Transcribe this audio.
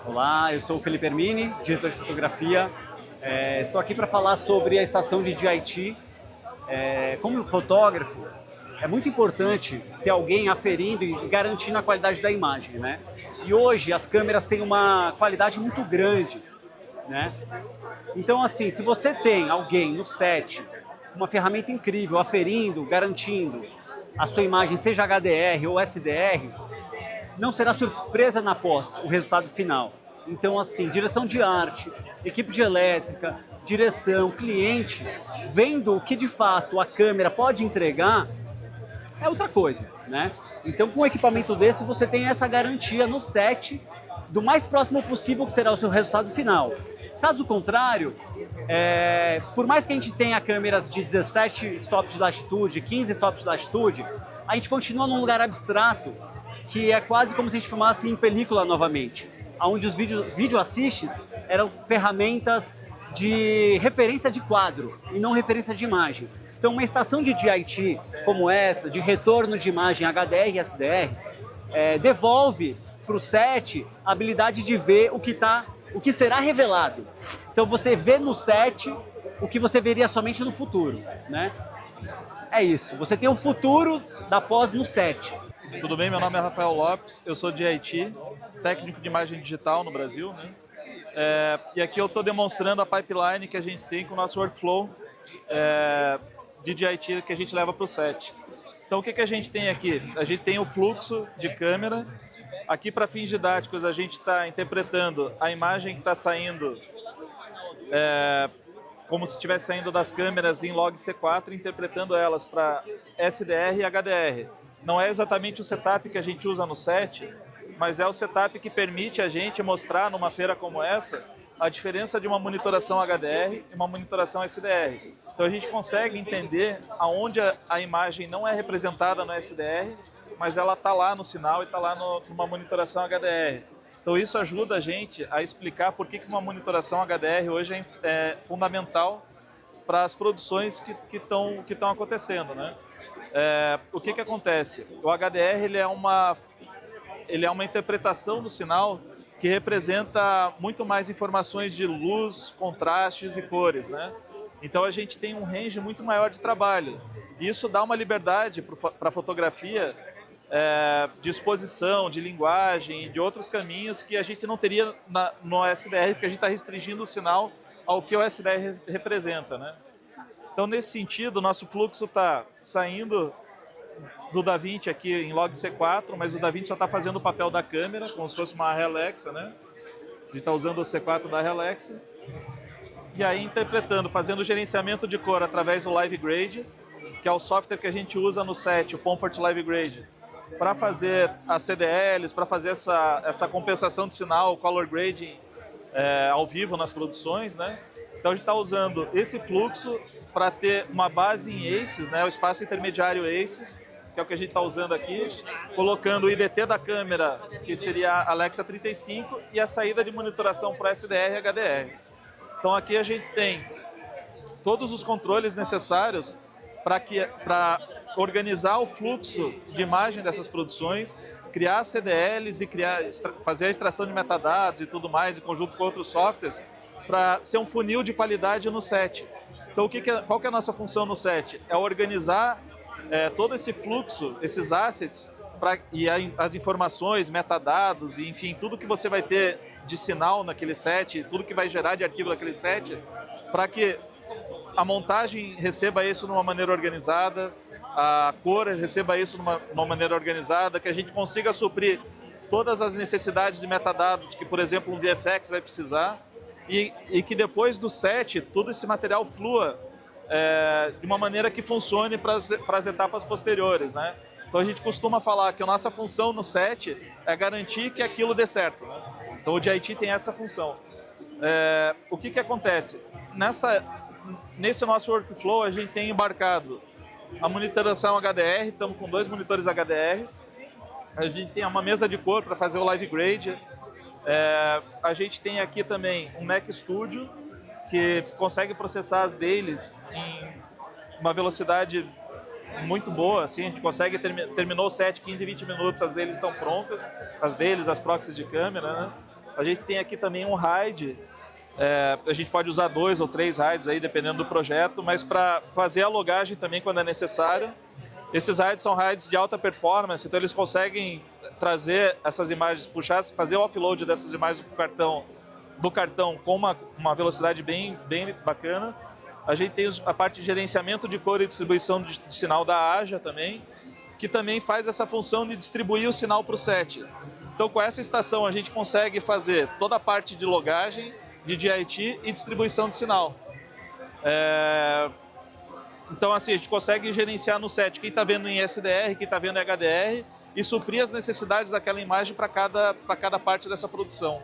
Olá, eu sou o Felipe Hermini, diretor de fotografia. Estou aqui para falar sobre a estação de DIT. Como fotógrafo, é muito importante ter alguém aferindo e garantindo a qualidade da imagem, né? E hoje as câmeras têm uma qualidade muito grande, né? Então, assim, se você tem alguém no set, uma ferramenta incrível, aferindo, garantindo a sua imagem, seja HDR ou SDR, não será surpresa na pós o resultado final. Então, assim, direção de arte, equipe de elétrica, direção, cliente, vendo o que de fato a câmera pode entregar, é outra coisa, né? Então, com um equipamento desse, você tem essa garantia no set do mais próximo possível que será o seu resultado final. Caso contrário, por mais que a gente tenha câmeras de 17 stops de latitude, 15 stops de latitude, a gente continua num lugar abstrato, que é quase como se a gente filmasse em película novamente, onde os vídeo assistes eram ferramentas de referência de quadro e não referência de imagem. Então, uma estação de DIT como essa, de retorno de imagem HDR e SDR, devolve para o set a habilidade de ver o que será revelado. Então, você vê no set o que você veria somente no futuro, né? É isso, você tem o futuro da pós no set. Tudo bem? Meu nome é Rafael Lopes, eu sou de IT, técnico de imagem digital no Brasil, né? E aqui eu estou demonstrando a pipeline que a gente tem com o nosso workflow de DIT que a gente leva para o set. Então o que a gente tem aqui? A gente tem o fluxo de câmera. Aqui para fins didáticos a gente está interpretando a imagem que está saindo como se estivesse saindo das câmeras em log C4, interpretando elas para SDR e HDR. Não é exatamente o setup que a gente usa no set, mas é o setup que permite a gente mostrar numa feira como essa a diferença de uma monitoração HDR e uma monitoração SDR. Então a gente consegue entender aonde a imagem não é representada no SDR, mas ela está lá no sinal e está lá numa monitoração HDR. Então isso ajuda a gente a explicar por que uma monitoração HDR hoje é fundamental para as produções que estão acontecendo, né? O que acontece? O HDR ele é uma interpretação do sinal que representa muito mais informações de luz, contrastes e cores, né? Então a gente tem um range muito maior de trabalho. Isso dá uma liberdade para a fotografia de exposição, de linguagem, de outros caminhos que a gente não teria no SDR, porque a gente está restringindo o sinal ao que o SDR representa, né? Então, nesse sentido, o nosso fluxo está saindo do DaVinci aqui em log C4, mas o DaVinci só está fazendo o papel da câmera, como se fosse uma Alexa, né? A gente está usando o C4 da Alexa. E aí interpretando, fazendo o gerenciamento de cor através do Live Grade, que é o software que a gente usa no set, o Comfort Live Grade, para fazer as CDLs, para fazer essa compensação de sinal, color grading ao vivo nas produções, né? Então a gente está usando esse fluxo para ter uma base em ACES, né? O espaço intermediário ACES, que é o que a gente está usando aqui, colocando o IDT da câmera, que seria a Alexa 35, e a saída de monitoração para SDR e HDR. Então aqui a gente tem todos os controles necessários para organizar o fluxo de imagem dessas produções, criar CDLs e fazer a extração de metadados e tudo mais, em conjunto com outros softwares, para ser um funil de qualidade no set. Então, qual que é a nossa função no set? É organizar todo esse fluxo, esses assets, as informações, metadados, e, enfim, tudo que você vai ter de sinal naquele set, tudo que vai gerar de arquivo naquele set, para que a montagem receba isso de uma maneira organizada, a cor receba isso de uma maneira organizada, que a gente consiga suprir todas as necessidades de metadados que, por exemplo, um VFX vai precisar, e que depois do set, todo esse material flua de uma maneira que funcione para as etapas posteriores, né? Então a gente costuma falar que a nossa função no set é garantir que aquilo dê certo, né? Então o DIT tem essa função. O que acontece? Nesse nosso workflow a gente tem embarcado a monitoração HDR, estamos com 2 monitores HDRs, a gente tem uma mesa de cor para fazer o Live Grade, a gente tem aqui também um Mac Studio, que consegue processar as dailies em uma velocidade muito boa, assim, a gente consegue, terminou o set 15, 20 minutos, as dailies estão prontas, as proxies de câmera, né? A gente tem aqui também um RAID, a gente pode usar 2 ou 3 RAIDs aí, dependendo do projeto, mas para fazer a logagem também quando é necessário. Esses RAIDs são RAIDs de alta performance, então eles conseguem trazer essas imagens, fazer o offload dessas imagens do cartão com uma velocidade bem bacana. A gente tem a parte de gerenciamento de cor e distribuição de sinal da AJA também, que também faz essa função de distribuir o sinal para o set. Então, com essa estação, a gente consegue fazer toda a parte de logagem, de DIT e distribuição de sinal. Então, assim, a gente consegue gerenciar no set quem está vendo em SDR, quem está vendo em HDR e suprir as necessidades daquela imagem para cada parte dessa produção.